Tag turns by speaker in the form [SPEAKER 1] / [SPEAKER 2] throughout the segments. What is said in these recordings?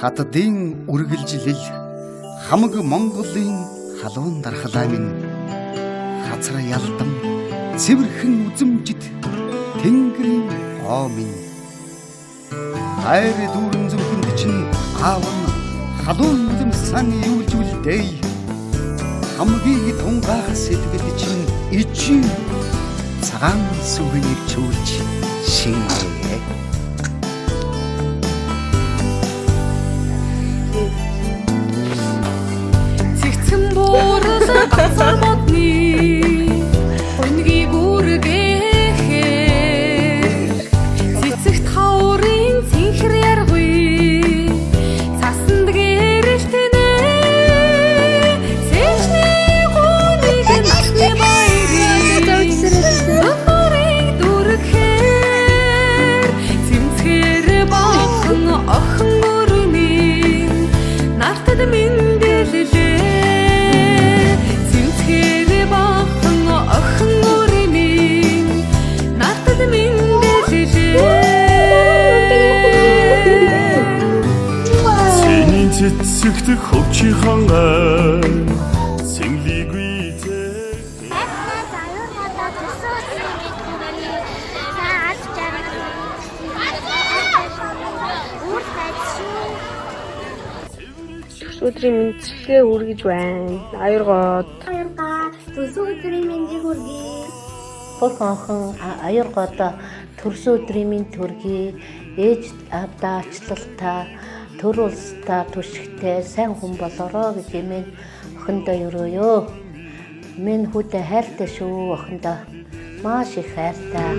[SPEAKER 1] Хатдын үргэлжлэл хамаг Монголын халуун дархлаа минь хазар ялдам цэвэрхэн үзэмжид тэнгэрийн гоо минь хайр дүүрэн зүрхэнд чинь аав нь халуун үлэмсэн юулж үлдээ хамгийн тунгаах сэтгэл чинь ичи цагаан сүгэнийг чүүлж шингээ
[SPEAKER 2] цэгцэн буурсан ганцаар модны өнгийг үргээхээр цэцэг таврын цэнхэр яргүй цаснд гэрэлтэнэ цэжний хүнийг насны баярыг зохорыг дүргээр цэмцгээр бахан охин өрний нартад мэндэлээ цэмцгээр бахан охин өрний нартад мэндэлээ
[SPEAKER 3] Синийн цэцэгт хөвчийнхэн сэнглигүй
[SPEAKER 4] Өдрийн мэндчилгээ үргэж байна. Аюургоод
[SPEAKER 5] Төрсөн өдрийн мэндийг хүргэе.
[SPEAKER 6] Бурхан аюургоод төрсөн өдрийн мэнд төргий. Ээж авдаа ачлалтаа төр улстай түшигтэй сайн хүн болороо гэж эмээн охиндоо өрөөё. Минь хүүтэй хайртай шүү охиндоо. Маш их хайртай.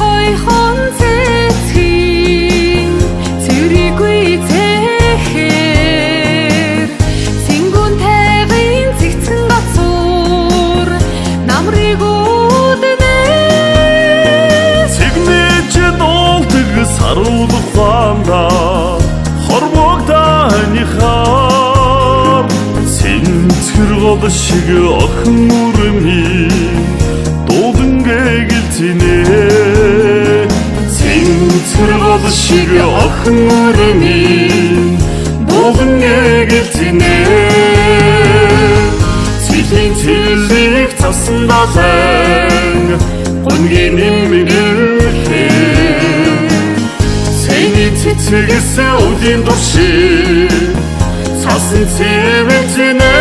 [SPEAKER 2] гойхон цэцгийн цэврийгүй цэхээр цэнгүүн тайвын цэгцэн гацуур намрыг үүднэ
[SPEAKER 3] цэгнэж дуулдаг саруулах хаанда хорвогдааныхаар цэнцгэр гол шиг охин өрөмний дуудан гэлцэнэ цэнцгэр гол шиг охин өрөмний дуудан гэлцэнэ цэлийн цэлийг цасан далайн гонгийн нэмгэлээ сэний цэцэгээс үлийн дурши цасан цэвэжнэ